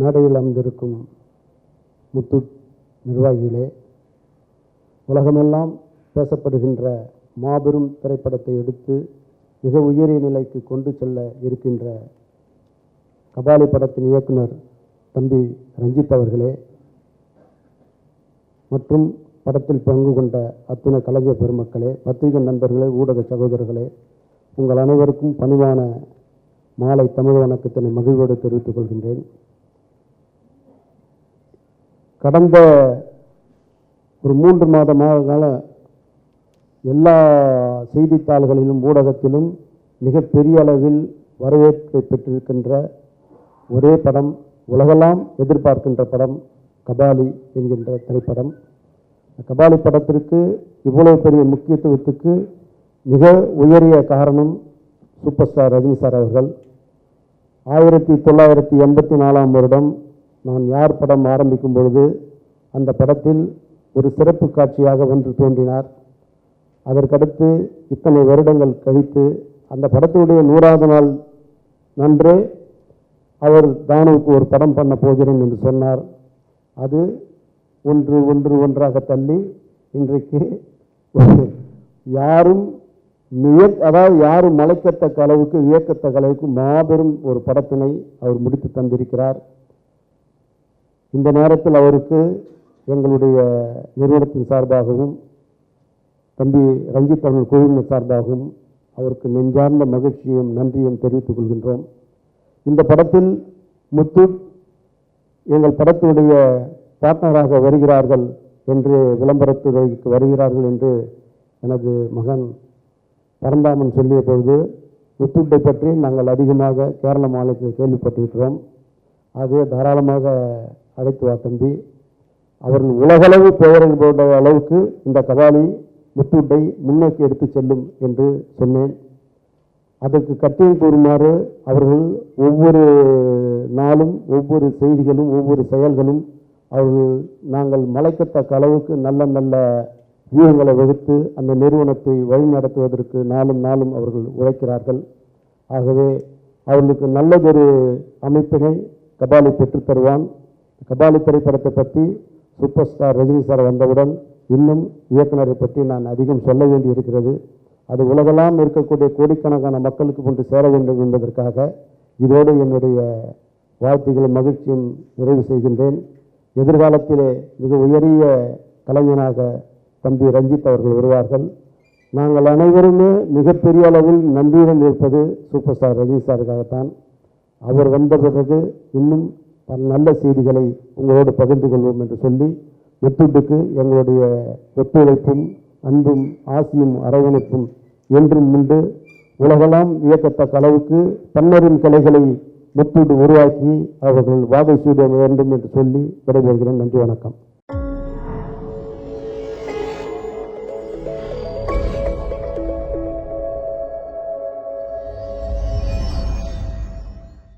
மேடையில் அமர்ந்திருக்கும் முத்தூட் நிர்வாகிகளே, உலகமெல்லாம் பேசப்படுகின்ற மாபெரும் திரைப்படத்தை எடுத்து மிக உயரிய நிலைக்கு கொண்டு செல்ல இருக்கின்ற கபாலி படத்தின் இயக்குனர் தம்பி ரஞ்சித் அவர்களே மற்றும் படத்தில் பங்கு கொண்ட அத்துணை கலைஞர் பெருமக்களே, பத்திரிகை நண்பர்களே, ஊடக சகோதரர்களே, உங்கள் அனைவருக்கும் பணிவான மாலை தமிழ் வணக்கத்தினை மகிழ்வோடு தெரிவித்துக் கொள்கின்றேன். கடந்த ஒரு 3 மாதமாக எல்லா செய்தித்தாள்களிலும் ஊடகத்திலும் மிகப்பெரிய அளவில் வரவேற்பை பெற்றிருக்கின்ற ஒரே படம், உலகெல்லாம் எதிர்பார்க்கின்ற படம் கபாலி என்கின்ற திரைப்படம். கபாலி படத்திற்கு இவ்வளவு பெரிய முக்கியத்துவத்துக்கு மிக உயரிய காரணம் சூப்பர் ஸ்டார் ரஜினி சார் அவர்கள். 1984ஆம் வருடம் நான் யார் படம் ஆரம்பிக்கும் பொழுது அந்த படத்தில் ஒரு சிறப்பு காட்சியாக ஒன்று தோன்றினார். அதற்கடுத்து இத்தனை வருடங்கள் கழித்து அந்த படத்தினுடைய 100வது நாள் நன்றே அவர் தானுவுக்கு ஒரு படம் பண்ண போகிறேன் என்று சொன்னார். அது ஒன்றாக தள்ளி இன்றைக்கு யாரும் மலைக்கத்தக்க அளவுக்கு வியக்கத்தக்க அளவுக்கு மாபெரும் ஒரு படத்தினை அவர் முடித்து தந்திருக்கிறார். இந்த நேரத்தில் அவருக்கு எங்களுடைய நிறுவனத்தின் சார்பாகவும் தம்பி ரஞ்சித் அவர்கள் குழுவினர் சார்பாகவும் அவருக்கு நெஞ்சார்ந்த மகிழ்ச்சியும் நன்றியும் தெரிவித்துக் கொள்கின்றோம். இந்த படத்தில் முத்தூட் எங்கள் படத்துடைய பார்ட்னராக வருகிறார்கள் என்று விளம்பரத்துறைக்கு வருகிறார்கள் என்று எனது மகன் பரந்தாமன் சொல்லிய பொழுது முத்தூட்டை பற்றி நாங்கள் அதிகமாக கேரள மாநிலத்தில் கேள்விப்பட்டிருக்கிறோம். ஆகவே தாராளமாக அழைத்து வா தம்பி, அவர்கள் உலகளவு பெயர்கள் போன்ற அளவுக்கு இந்த கபாலி முத்தூட்டை முன்னோக்கி எடுத்து செல்லும் என்று சொன்னேன். அதற்கு கட்டியம் கூறுமாறு அவர்கள் ஒவ்வொரு நாளும் ஒவ்வொரு செய்திகளும் ஒவ்வொரு செயல்களும் அவர்கள் நாங்கள் மலைக்கத்தக்க அளவுக்கு நல்ல நல்ல வியூகங்களை வகுத்து அந்த நிறுவனத்தை வழிநடத்துவதற்கு நாளும் அவர்கள் உழைக்கிறார்கள். ஆகவே அவர்களுக்கு நல்லதொரு அமைப்பினை கபாலி பெற்றுத் தருவான். கபாலி திரைப்படத்தை பற்றி சூப்பர் ஸ்டார் ரஜினி சார் வந்தவுடன் இன்னும் இயக்குனரை பற்றி நான் அதிகம் சொல்ல வேண்டி இருக்கிறது. அது உலகெல்லாம் இருக்கக்கூடிய கோடிக்கணக்கான மக்களுக்கு கொண்டு சேர வேண்டும் என்பதற்காக இதோடு என்னுடைய வாழ்த்துக்களும் மகிழ்ச்சியும் நிறைவு செய்கின்றேன். எதிர்காலத்திலே மிக உயரிய கலைஞனாக தம்பி ரஞ்சித் அவர்கள் வருவார்கள். நாங்கள் அனைவருமே மிகப்பெரிய அளவில் நன்றியுடன் இருப்பது சூப்பர் ஸ்டார் ரஜினி சாருக்காகத்தான். அவர் வந்த பிறகு இன்னும் நல்ல செய்திகளை உங்களோடு பகிர்ந்து கொள்வோம் என்று சொல்லி முத்தூட்டுக்கு எங்களுடைய ஒத்துழைப்பும் அன்பும் ஆசியும் அரவணைப்பும் என்றும் உண்டு. உலகெல்லாம் வியக்கத்தக்க அளவுக்கு பன்னரின் கலைகளை முத்தூட்டு உருவாக்கி அவர்கள் வாகை சூட வேண்டும் என்று சொல்லி விடைபெறுகிறேன். நன்றி, வணக்கம்.